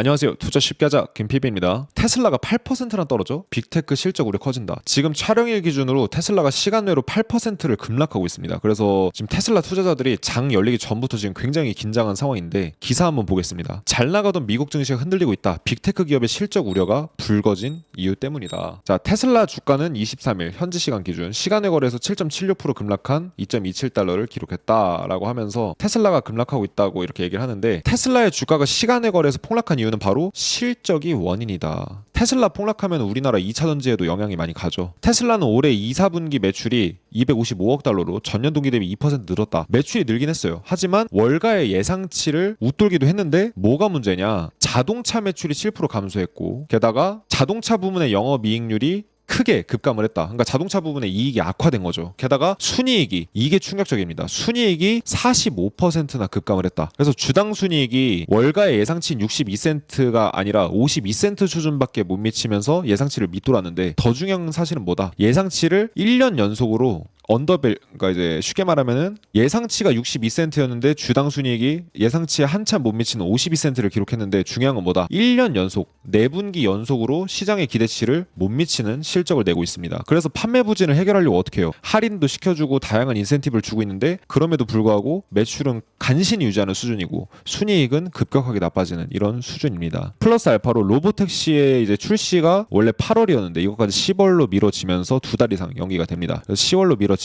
안녕하세요. 투자 쉽게 하자 김PB입니다. 테슬라가 8%나 떨어져? 빅테크 실적 우려 커진다. 지금 촬영일 기준으로 테슬라가 시간 외로 8%를 급락하고 있습니다. 그래서 지금 테슬라 투자자들이 장 열리기 전부터 지금 굉장히 긴장한 상황인데 기사 한번 보겠습니다. 잘 나가던 미국 증시가 흔들리고 있다. 빅테크 기업의 실적 우려가 불거진 이유 때문이다. 자, 테슬라 주가는 23일 현지 시간 기준 시간외 거래에서 7.76% 급락한 2.27달러를 기록했다라고 하면서 테슬라가 급락하고 있다고 이렇게 얘기를 하는데, 테슬라의 주가가 시간외 거래에서 폭락한 이유는 바로 실적이 원인이다. 테슬라 폭락하면 우리나라 2차 전지에도 영향이 많이 가죠. 테슬라는 올해 2, 4분기 매출이 255억 달러로 전년 동기 대비 2% 늘었다. 매출이 늘긴 했어요. 하지만 월가의 예상치를 웃돌기도 했는데 뭐가 문제냐? 자동차 매출이 7% 감소했고, 게다가 자동차 부문의 영업이익률이 크게 급감을 했다. 그러니까 자동차 부분의 이익이 악화된 거죠. 게다가 순이익이, 이게 충격적입니다. 순이익이 45%나 급감을 했다. 그래서 주당 순이익이 월가의 예상치인 62센트가 아니라 52센트 수준밖에 못 미치면서 예상치를 밑돌았는데, 더 중요한 사실은 뭐다? 예상치를 1년 연속으로 그러니까 이제 쉽게 말하면은 예상치가 62센트였는데 주당 순이익이 예상치에 한참 못 미치는 52센트를 기록했는데, 중요한 건 뭐다? 1년 연속, 4분기 연속으로 시장의 기대치를 못 미치는 실적을 내고 있습니다. 그래서 판매 부진을 해결하려고 어떻게 해요? 할인도 시켜주고 다양한 인센티브를 주고 있는데, 그럼에도 불구하고 매출은 간신히 유지하는 수준이고 순이익은 급격하게 나빠지는 이런 수준입니다. 플러스 알파로 로보택시의 이제 출시가 원래 8월이었는데 이것까지 10월로 미뤄지면서 2달 이상 연기가 됩니다. 그래서 10월로 미뤄지면서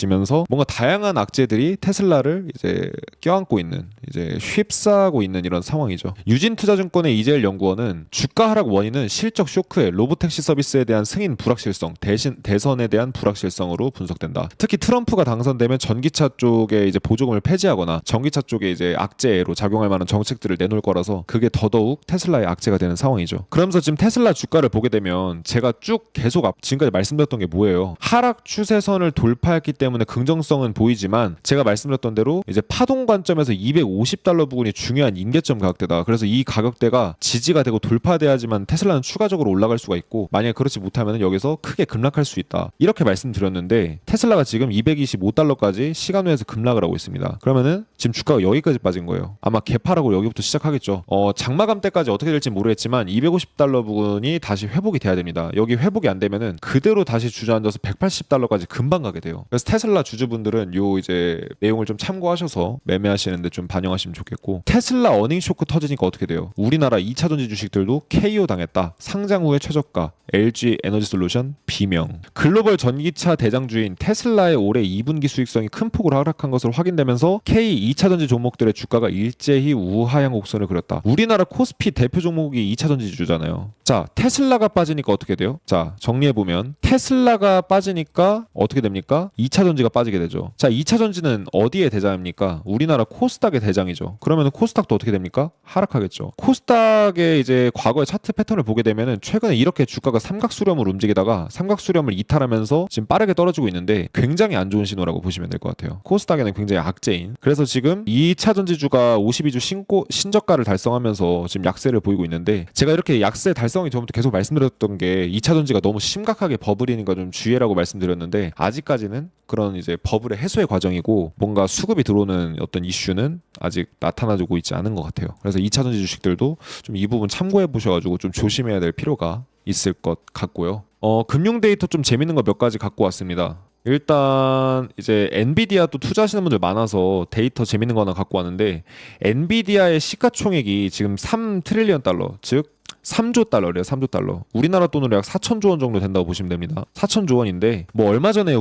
뭔가 다양한 악재들이 테슬라를 이제 껴안고 있는, 이제 휩싸고 있는 이런 상황이죠. 유진투자증권의 이재일 연구원은 주가 하락 원인은 실적 쇼크에 로보택시 서비스에 대한 승인 불확실성, 대선에 대한 불확실성으로 분석된다. 특히 트럼프가 당선되면 전기차 쪽에 이제 보조금을 폐지하거나 전기차 쪽에 이제 악재로 작용할 만한 정책들을 내놓을 거라서 그게 더더욱 테슬라의 악재가 되는 상황이죠. 그러면서 지금 테슬라 주가를 보게 되면 제가 쭉 계속 지금까지 말씀드렸던 게 뭐예요? 하락 추세선을 돌파했기 때문에 긍정성은 보이지만, 제가 말씀드렸던 대로 이제 파동 관점에서 250달러 부근이 중요한 임계점 가격대다. 그래서 이 가격대가 지지가 되고 돌파돼야지만 테슬라는 추가적으로 올라갈 수가 있고, 만약에 그렇지 못하면 여기서 크게 급락할 수 있다. 이렇게 말씀드렸는데 테슬라가 지금 225달러까지 시간외에서 급락을 하고 있습니다. 그러면은 지금 주가가 여기까지 빠진 거예요. 아마 개파라고 여기부터 시작하겠죠. 장마감 때까지 어떻게 될지 모르겠지만 250달러 부근이 다시 회복이 돼야 됩니다. 여기 회복이 안 되면은 그대로 다시 주저앉아서 180달러까지 금방 가게 돼요. 그래서 테슬라 주주분들은 요 이제 내용을 좀 참고하셔서 매매하시는데 좀 반영하시면 좋겠고, 테슬라 어닝 쇼크 터지니까 어떻게 돼요? 우리나라 2차 전지 주식들도 KO 당했다. 상장 후에 최저가, LG 에너지 솔루션 비명. 글로벌 전기차 대장주인 테슬라의 올해 2분기 수익성이 큰 폭으로 하락한 것으로 확인되면서 K 2차 전지 종목들의 주가가 일제히 우하향 곡선을 그렸다. 우리나라 코스피 대표 종목이 2차 전지주잖아요. 자, 테슬라가 빠지니까 어떻게 돼요? 자, 정리해보면 테슬라가 빠지니까 어떻게 됩니까? 2차 전지가 빠지게 되죠. 자, 2차 전지는 어디의 대장입니까? 우리나라 코스닥의 대장이죠. 그러면 코스닥도 어떻게 됩니까? 하락하겠죠. 코스닥의 이제 과거의 차트 패턴을 보게 되면은 최근에 이렇게 주가가 삼각수렴으로 움직이다가 삼각수렴을 이탈하면서 지금 빠르게 떨어지고 있는데, 굉장히 안 좋은 신호라고 보시면 될 것 같아요. 코스닥에는 굉장히 악재인. 그래서 지금 2차 전지주가 52주 신저가를 달성하면서 지금 약세를 보이고 있는데, 제가 이렇게 약세 달성이 전부터 계속 말씀드렸던 게 2차 전지가 너무 심각하게 버블이니까 좀 주의라고 말씀드렸는데, 아직까지는 그런 이제 버블의 해소의 과정이고 뭔가 수급이 들어오는 어떤 이슈는 아직 나타나고 있지 않은 것 같아요. 그래서 2차 전지 주식들도 좀 이 부분 참고해 보셔가지고 좀 조심해야 될 필요가 있을 것 같고요. 금융 데이터 좀 재밌는 거 몇 가지 갖고 왔습니다. 일단 이제 엔비디아도 투자하시는 분들 많아서 데이터 재밌는 거 하나 갖고 왔는데, 엔비디아의 시가총액이 지금 3트릴리언 달러, 즉 3조 달러래요. 3조 달러. 우리나라 돈으로 약 4천조 원 정도 된다고 보시면 됩니다. 4천조 원인데 뭐 얼마 전에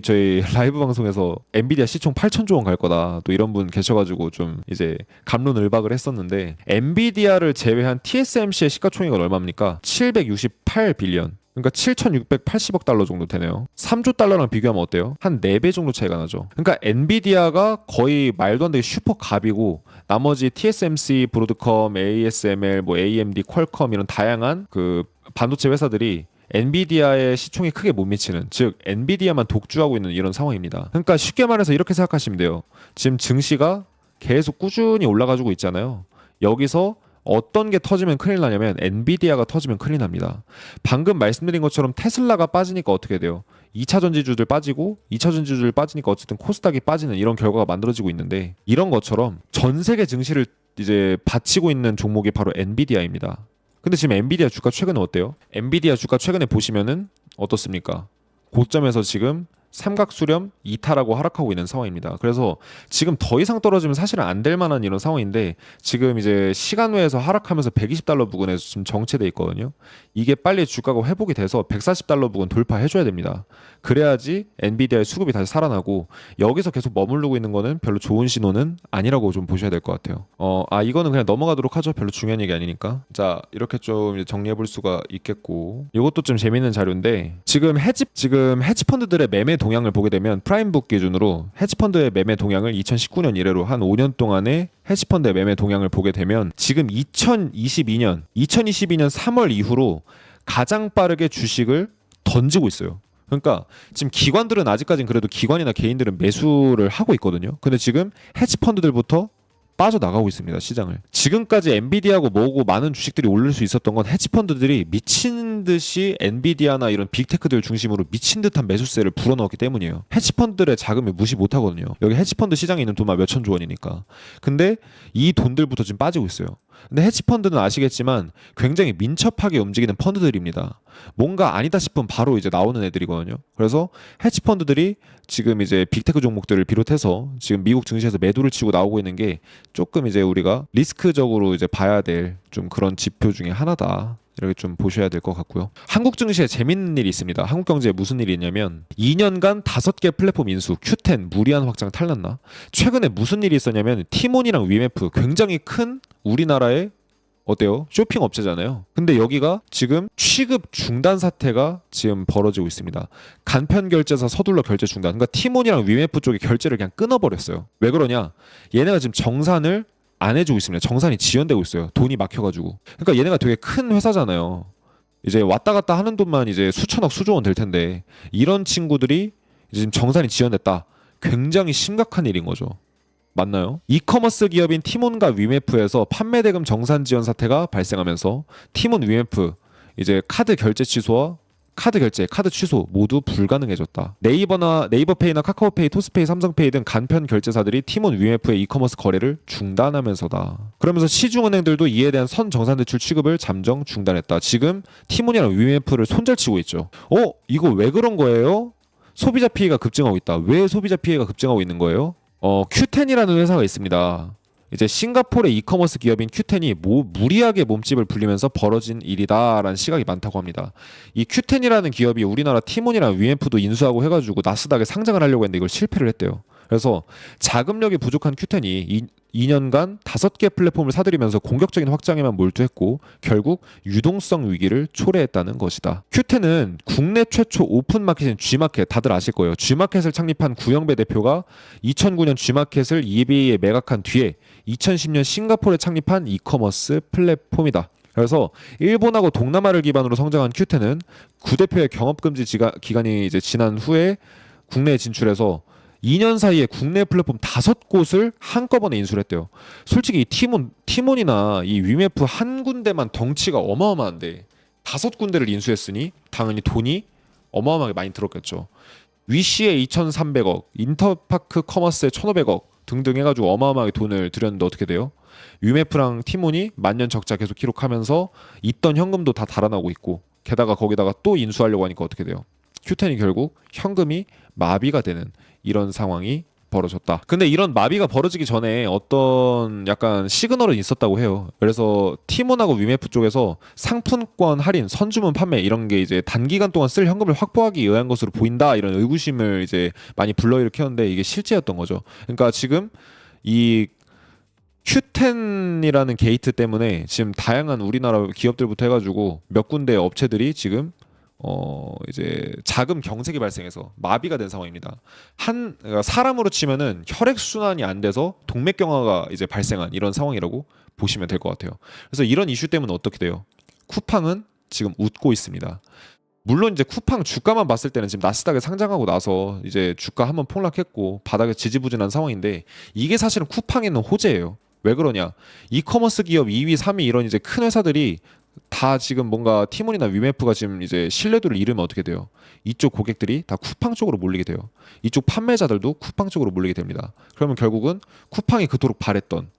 저희 라이브 방송에서 엔비디아 시총 8천조 원 갈 거다, 또 이런 분 계셔가지고 좀 이제 갑론을박을 했었는데, 엔비디아를 제외한 TSMC의 시가총액은 얼마입니까? 768빌리언. 그러니까 7,680억 달러 정도 되네요. 3조 달러랑 비교하면 어때요? 한 4배 정도 차이가 나죠. 그러니까 엔비디아가 거의 말도 안 되게 슈퍼 갑이고, 나머지 TSMC, 브로드컴, ASML, 뭐 AMD, 퀄컴 이런 다양한 그 반도체 회사들이 엔비디아의 시총이 크게 못 미치는, 즉 엔비디아만 독주하고 있는 이런 상황입니다. 그러니까 쉽게 말해서 이렇게 생각하시면 돼요. 지금 증시가 계속 꾸준히 올라가지고 있잖아요. 여기서 어떤 게 터지면 큰일 나냐면 엔비디아가 터지면 큰일 납니다. 방금 말씀드린 것처럼 테슬라가 빠지니까 어떻게 돼요? 2차 전지주들 빠지고 2차 전지주들 빠지니까 어쨌든 코스닥이 빠지는 이런 결과가 만들어지고 있는데, 이런 것처럼 전 세계 증시를 이제 바치고 있는 종목이 바로 엔비디아입니다. 근데 지금 엔비디아 주가 최근에 어때요? 엔비디아 주가 최근에 보시면은 어떻습니까? 고점에서 지금 삼각수렴 이탈하고 하락하고 있는 상황입니다. 그래서 지금 더 이상 떨어지면 사실은 안 될 만한 이런 상황인데 지금 이제 시간외에서 하락하면서 120달러 부근에서 지금 정체돼 있거든요. 이게 빨리 주가가 회복이 돼서 140달러 부근 돌파해줘야 됩니다. 그래야지 엔비디아의 수급이 다시 살아나고 여기서 계속 머무르고 있는 거는 별로 좋은 신호는 아니라고 좀 보셔야 될 것 같아요. 이거는 그냥 넘어가도록 하죠. 별로 중요한 얘기 아니니까. 자, 이렇게 좀 이제 정리해 볼 수가 있겠고 이것도 좀 재밌는 자료인데 지금 헤지펀드들의 매매 동향을 보게 되면 프라임북 기준으로 헤지펀드의 매매 동향을 2019년 이래로 한 5년 동안의 헤지펀드의 매매 동향을 보게 되면 지금 2022년 3월 이후로 가장 빠르게 주식을 던지고 있어요. 그러니까 지금 기관들은 아직까지는 그래도 기관이나 개인들은 매수를 하고 있거든요. 근데 지금 헤지펀드들부터 빠져나가고 있습니다. 시장을. 지금까지 엔비디아하고 뭐고 많은 주식들이 오를 수 있었던 건 헤지펀드들이 미친 듯이 엔비디아나 이런 빅테크들 중심으로 미친 듯한 매수세를 불어넣었기 때문이에요. 헤지펀드들의 자금을 무시 못하거든요. 여기 헤지펀드 시장에 있는 돈만 몇천조 원이니까. 근데 이 돈들부터 지금 빠지고 있어요. 근데 헤지펀드는 아시겠지만 굉장히 민첩하게 움직이는 펀드들입니다. 뭔가 아니다 싶으면 바로 이제 나오는 애들이거든요. 그래서 헤지펀드들이 지금 이제 빅테크 종목들을 비롯해서 지금 미국 증시에서 매도를 치고 나오고 있는 게 조금 이제 우리가 리스크적으로 이제 봐야 될 좀 그런 지표 중에 하나다. 이렇게 좀 보셔야 될 것 같고요. 한국 증시에 재밌는 일이 있습니다. 한국 경제에 무슨 일이 있냐면 2년간 5개 플랫폼 인수, Q10 무리한 확장 탈났나? 최근에 무슨 일이 있었냐면 티몬이랑 위메프 굉장히 큰 우리나라의 어때요? 쇼핑 업체잖아요. 근데 여기가 지금 취급 중단 사태가 지금 벌어지고 있습니다. 간편 결제사 서둘러 결제 중단. 그러니까 티몬이랑 위메프 쪽에 결제를 그냥 끊어버렸어요. 왜 그러냐? 얘네가 지금 정산을 안 해주고 있습니다. 정산이 지연되고 있어요. 돈이 막혀가지고. 그러니까 얘네가 되게 큰 회사잖아요. 이제 왔다 갔다 하는 돈만 이제 수천억 수조원 될 텐데 이런 친구들이 이제 지금 정산이 지연됐다. 굉장히 심각한 일인 거죠. 맞나요? 이커머스 기업인 티몬과 위메프에서 판매 대금 정산 지연 사태가 발생하면서 티몬 위메프 이제 카드 결제 취소와 카드 취소 모두 불가능해졌다. 네이버페이나 카카오페이, 토스페이, 삼성페이 등 간편 결제사들이 티몬 위메프의 이커머스 거래를 중단하면서다. 그러면서 시중은행들도 이에 대한 선 정산대출 취급을 잠정 중단했다. 지금 티몬이랑 위메프를 손절치고 있죠. 이거 왜 그런 거예요? 소비자 피해가 급증하고 있다. 왜 소비자 피해가 급증하고 있는 거예요? Q10이라는 회사가 있습니다. 이제 싱가포르의 이커머스 기업인 Q10이 무리하게 몸집을 불리면서 벌어진 일이다라는 시각이 많다고 합니다. 이 Q10이라는 기업이 우리나라 티몬이랑 위엠프도 인수하고 해가지고 나스닥에 상장을 하려고 했는데 이걸 실패를 했대요. 그래서 자금력이 부족한 Q10이 2년간 5개 플랫폼을 사들이면서 공격적인 확장에만 몰두했고 결국 유동성 위기를 초래했다는 것이다. Q10은 국내 최초 오픈마켓인 G마켓, 다들 아실 거예요. G마켓을 창립한 구영배 대표가 2009년 G마켓을 EBA에 매각한 뒤에 2010년 싱가포르에 창립한 이커머스 플랫폼이다. 그래서 일본하고 동남아를 기반으로 성장한 Q10은 구 대표의 경업금지 기간이 이제 지난 후에 국내에 진출해서 2년 사이에 국내 플랫폼 5곳을 한꺼번에 인수를 했대요. 솔직히 이 티몬이나 이 위메프 한 군데만 덩치가 어마어마한데 5군데를 인수했으니 당연히 돈이 어마어마하게 많이 들었겠죠. 위시에 2,300억, 인터파크 커머스에 1,500억 등등 해가지고 어마어마하게 돈을 들였는데 어떻게 돼요? 위메프랑 티몬이 만년 적자 계속 기록하면서 있던 현금도 다 달아나고 있고 게다가 거기다가 또 인수하려고 하니까 어떻게 돼요? Q10이 결국 현금이 마비가 되는 이런 상황이 벌어졌다. 근데 이런 마비가 벌어지기 전에 어떤 약간 시그널은 있었다고 해요. 그래서 티몬하고 위메프 쪽에서 상품권 할인, 선주문 판매 이런 게 이제 단기간 동안 쓸 현금을 확보하기 위한 것으로 보인다. 이런 의구심을 이제 많이 불러일으켰는데 이게 실제였던 거죠. 그러니까 지금 이 Q10이라는 게이트 때문에 지금 다양한 우리나라 기업들부터 해가지고 몇 군데 업체들이 지금 이제 자금 경색이 발생해서 마비가 된 상황입니다. 그러니까 사람으로 치면은 혈액 순환이 안 돼서 동맥경화가 이제 발생한 이런 상황이라고 보시면 될 것 같아요. 그래서 이런 이슈 때문에 어떻게 돼요? 쿠팡은 지금 웃고 있습니다. 물론 이제 쿠팡 주가만 봤을 때는 지금 나스닥에 상장하고 나서 이제 주가 한번 폭락했고 바닥에 지지부진한 상황인데 이게 사실은 쿠팡에 있는 호재예요. 왜 그러냐? 이커머스 기업 2위, 3위 이런 이제 큰 회사들이 다 지금 뭔가 티몬이나 위메프가 지금 이제 신뢰도를 잃으면 어떻게 돼요? 이쪽 고객들이 다 쿠팡 쪽으로 몰리게 돼요. 이쪽 판매자들도 쿠팡 쪽으로 몰리게 됩니다. 그러면 결국은 쿠팡이 그토록 바랬던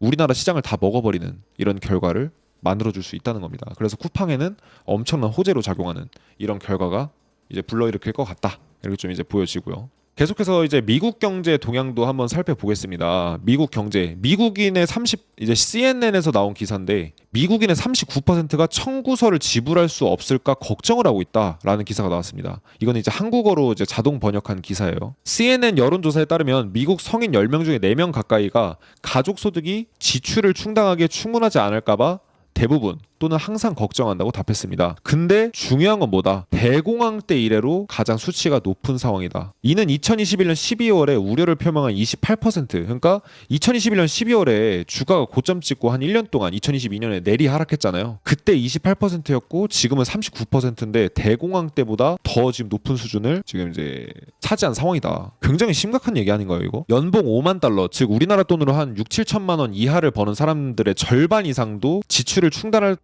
우리나라 시장을 다 먹어버리는 이런 결과를 만들어줄 수 있다는 겁니다. 그래서 쿠팡에는 엄청난 호재로 작용하는 이런 결과가 이제 불러일으킬 것 같다. 이렇게 좀 이제 보여지고요. 계속해서 이제 미국 경제 동향도 한번 살펴보겠습니다. 미국 경제, 미국인의 이제 CNN에서 나온 기사인데 미국인의 39%가 청구서를 지불할 수 없을까 걱정을 하고 있다라는 기사가 나왔습니다. 이건 이제 한국어로 이제 자동 번역한 기사예요. CNN 여론조사에 따르면 미국 성인 10명 중에 4명 가까이가 가족 소득이 지출을 충당하기에 충분하지 않을까봐 대부분 또는 항상 걱정한다고 답했습니다. 근데 중요한 건 뭐다? 대공황 때 이래로 가장 수치가 높은 상황이다. 이는 2021년 12월에 우려를 표명한 28%, 그러니까 2021년 12월에 주가가 고점 찍고 한 1년 동안 2022년에 내리 하락했잖아요. 그때 28%였고 지금은 39%인데 대공황 때보다 더 지금 높은 수준을 지금 이제 차지한 상황이다. 굉장히 심각한 얘기 아닌가요, 이거? 연봉 5만 달러, 즉 우리나라 돈으로 한 6, 7천만 원 이하를 버는 사람들의 절반 이상도 지출을 충당할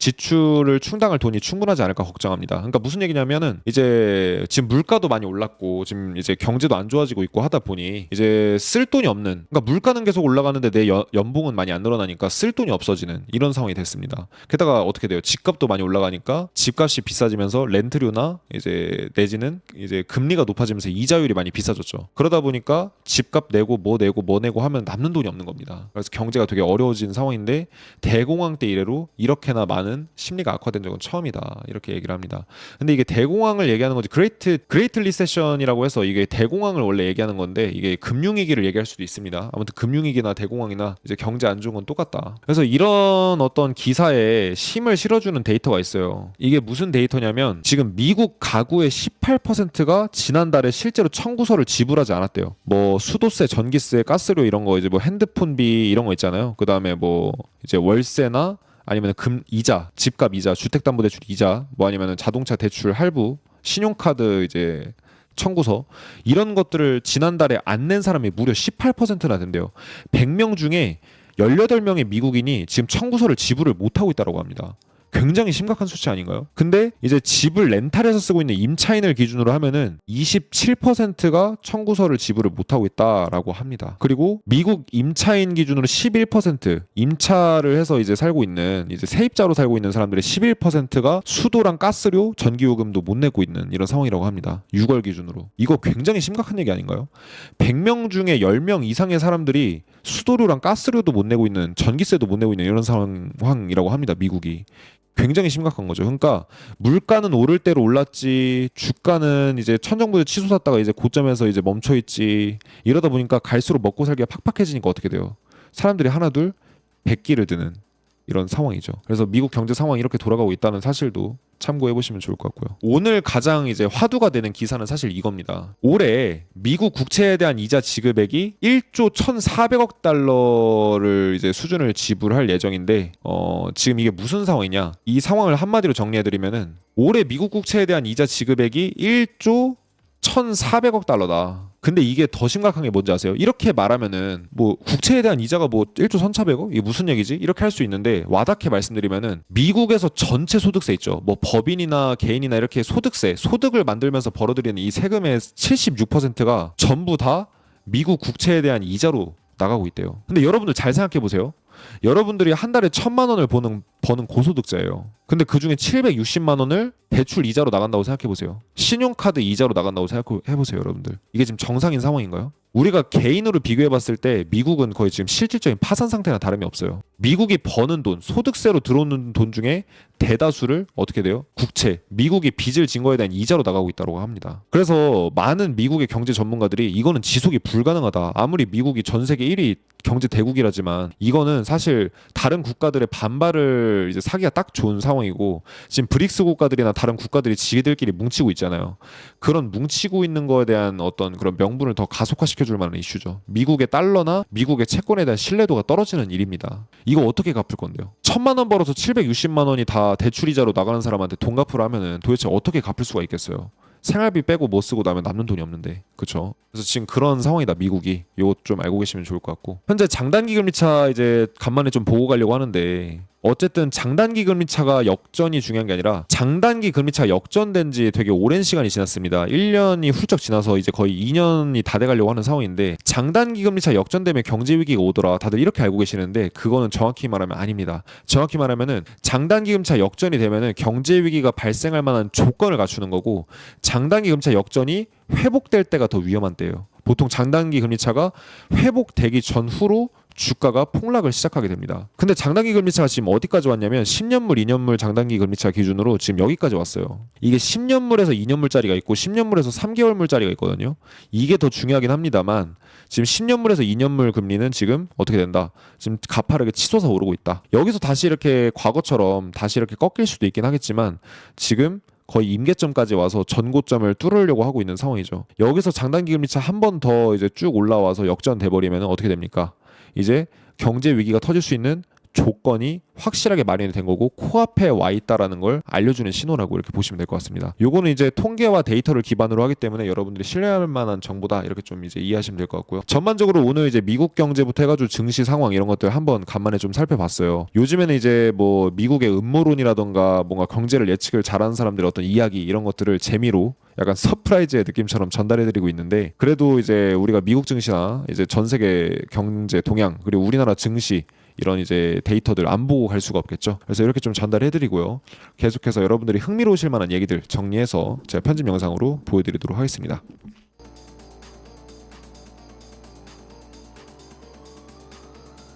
돈이 충분하지 않을까 걱정합니다. 그러니까 무슨 얘기냐면은 이제 지금 물가도 많이 올랐고 지금 이제 경제도 안 좋아지고 있고 하다 보니 이제 쓸 돈이 없는, 그러니까 물가는 계속 올라가는데 내 연봉은 많이 안 늘어나니까 쓸 돈이 없어지는 이런 상황이 됐습니다. 게다가 어떻게 돼요? 집값도 많이 올라가니까 집값이 비싸지면서 렌트료나 이제 내지는 이제 금리가 높아지면서 이자율이 많이 비싸졌죠. 그러다 보니까 집값 내고 뭐 내고 하면 남는 돈이 없는 겁니다. 그래서 경제가 되게 어려워진 상황인데 대공황 때 이래로 이렇게나 많은 심리가 악화된 적은 처음이다. 이렇게 얘기를 합니다. 근데 이게 대공황을 얘기하는 거지 그레이트 리세션이라고 해서 이게 대공황을 원래 얘기하는 건데 이게 금융위기를 얘기할 수도 있습니다. 아무튼 금융위기나 대공황이나 이제 경제 안 좋은 건 똑같다. 그래서 이런 어떤 기사에 힘을 실어주는 데이터가 있어요. 이게 무슨 데이터냐면 지금 미국 가구의 18%가 지난달에 실제로 청구서를 지불하지 않았대요. 뭐 수도세, 전기세, 가스료 이런 거, 이제 뭐 핸드폰비 이런 거 있잖아요. 그 다음에 뭐 이제 월세나 아니면 이자, 집값 이자, 주택담보대출 이자, 뭐 아니면 자동차 대출 할부, 신용카드 이제 청구서 이런 것들을 지난달에 안 낸 사람이 무려 18%나 된대요. 100명 중에 18명의 미국인이 지금 청구서를 지불을 못하고 있다고 합니다. 굉장히 심각한 수치 아닌가요? 근데 이제 집을 렌탈해서 쓰고 있는 임차인을 기준으로 하면은 27%가 청구서를 지불을 못하고 있다라고 합니다. 그리고 미국 임차인 기준으로 11%, 임차를 해서 이제 살고 있는, 이제 세입자로 살고 있는 사람들의 11%가 수도랑 가스료, 전기요금도 못 내고 있는 이런 상황이라고 합니다. 6월 기준으로. 이거 굉장히 심각한 얘기 아닌가요? 100명 중에 10명 이상의 사람들이 수도료랑 가스료도 못 내고 있는, 전기세도 못 내고 있는 이런 상황이라고 합니다. 미국이. 굉장히 심각한 거죠. 그러니까 물가는 오를 대로 올랐지, 주가는 이제 천정부에 치솟았다가 이제 고점에서 이제 멈춰 있지. 이러다 보니까 갈수록 먹고 살기가 팍팍해지니까 어떻게 돼요? 사람들이 하나둘 백기를 드는 이런 상황이죠. 그래서 미국 경제 상황이 이렇게 돌아가고 있다는 사실도 참고해 보시면 좋을 것 같고요. 오늘 가장 이제 화두가 되는 기사는 사실 이겁니다. 올해 미국 국채에 대한 이자 지급액이 1조 1,400억 달러를 이제 수준을 지불할 예정인데 지금 이게 무슨 상황이냐? 이 상황을 한마디로 정리해 드리면은 올해 미국 국채에 대한 이자 지급액이 1조 1,400억 달러다. 근데 이게 더 심각한 게 뭔지 아세요? 이렇게 말하면은 뭐 국채에 대한 이자가 뭐 1조 1,400억? 이게 무슨 얘기지? 이렇게 할 수 있는데 와닿게 말씀드리면은 미국에서 전체 소득세 있죠. 뭐 법인이나 개인이나 이렇게 소득을 만들면서 벌어들이는 이 세금의 76%가 전부 다 미국 국채에 대한 이자로 나가고 있대요. 근데 여러분들 잘 생각해 보세요. 여러분들이 한 달에 1,000만 원을 버는 고소득자예요. 근데 그 중에 760만 원을 대출 이자로 나간다고 생각해 보세요. 신용카드 이자로 나간다고 생각해 보세요, 여러분들. 이게 지금 정상인 상황인가요? 우리가 개인으로 비교해 봤을 때 미국은 거의 지금 실질적인 파산 상태나 다름이 없어요. 미국이 버는 돈, 소득세로 들어오는 돈 중에 대다수를 어떻게 돼요? 국채, 미국이 빚을 진 거에 대한 이자로 나가고 있다고 합니다. 그래서 많은 미국의 경제 전문가들이 이거는 지속이 불가능하다. 아무리 미국이 전 세계 1위 경제 대국이라지만 이거는 사실 다른 국가들의 반발을 이제 사기가 딱 좋은 상황이고, 지금 브릭스 국가들이나 다른 국가들이 지들끼리 뭉치고 있잖아요. 그런 뭉치고 있는 거에 대한 어떤 그런 명분을 더 가속화시켜줄 만한 이슈죠. 미국의 달러나 미국의 채권에 대한 신뢰도가 떨어지는 일입니다. 이거 어떻게 갚을 건데요? 1,000만 원 벌어서 760만 원이 다 대출이자로 나가는 사람한테 돈 갚으라 하면은 도대체 어떻게 갚을 수가 있겠어요? 생활비 빼고 못 쓰고 나면 남는 돈이 없는데, 그렇죠? 그래서 지금 그런 상황이다, 미국이. 이거 좀 알고 계시면 좋을 것 같고, 현재 장단기 금리차 이제 간만에 좀 보고 가려고 하는데 어쨌든 장단기 금리 차가 역전이 중요한 게 아니라 장단기 금리 차가 역전된 지 되게 오랜 시간이 지났습니다. 1년이 훌쩍 지나서 이제 거의 2년이 다 돼가려고 하는 상황인데 장단기 금리 차 역전되면 경제 위기가 오더라. 다들 이렇게 알고 계시는데 그거는 정확히 말하면 아닙니다. 정확히 말하면은 장단기 금리 차 역전이 되면은 경제 위기가 발생할 만한 조건을 갖추는 거고 장단기 금리 차 역전이 회복될 때가 더 위험한 때예요. 보통 장단기 금리 차가 회복되기 전후로 주가가 폭락을 시작하게 됩니다. 근데 장단기 금리차가 지금 어디까지 왔냐면 10년물, 2년물 장단기 금리차 기준으로 지금 여기까지 왔어요. 이게 10년물에서 2년물짜리가 있고 10년물에서 3개월물짜리가 있거든요. 이게 더 중요하긴 합니다만 지금 10년물에서 2년물 금리는 지금 어떻게 된다? 지금 가파르게 치솟아 오르고 있다. 여기서 다시 이렇게 과거처럼 다시 이렇게 꺾일 수도 있긴 하겠지만 지금 거의 임계점까지 와서 전고점을 뚫으려고 하고 있는 상황이죠. 여기서 장단기 금리차 한 번 더 이제 쭉 올라와서 역전돼 버리면 어떻게 됩니까? 이제 경제 위기가 터질 수 있는 조건이 확실하게 마련이 된 거고 코앞에 와 있다라는 걸 알려주는 신호라고 이렇게 보시면 될 것 같습니다. 요거는 이제 통계와 데이터를 기반으로 하기 때문에 여러분들이 신뢰할 만한 정보다 이렇게 좀 이제 이해하시면 될 것 같고요. 전반적으로 오늘 이제 미국 경제부터 해가지고 증시 상황 이런 것들 한번 간만에 좀 살펴봤어요. 요즘에는 이제 뭐 미국의 음모론이라던가 뭔가 경제를 예측을 잘하는 사람들의 어떤 이야기 이런 것들을 재미로 약간 서프라이즈의 느낌처럼 전달해드리고 있는데 그래도 이제 우리가 미국 증시나 이제 전 세계 경제 동향 그리고 우리나라 증시 이런 이제 데이터들 안 보고 갈 수가 없겠죠. 그래서 이렇게 좀 전달해드리고요. 계속해서 여러분들이 흥미로우실 만한 얘기들 정리해서 제가 편집 영상으로 보여드리도록 하겠습니다.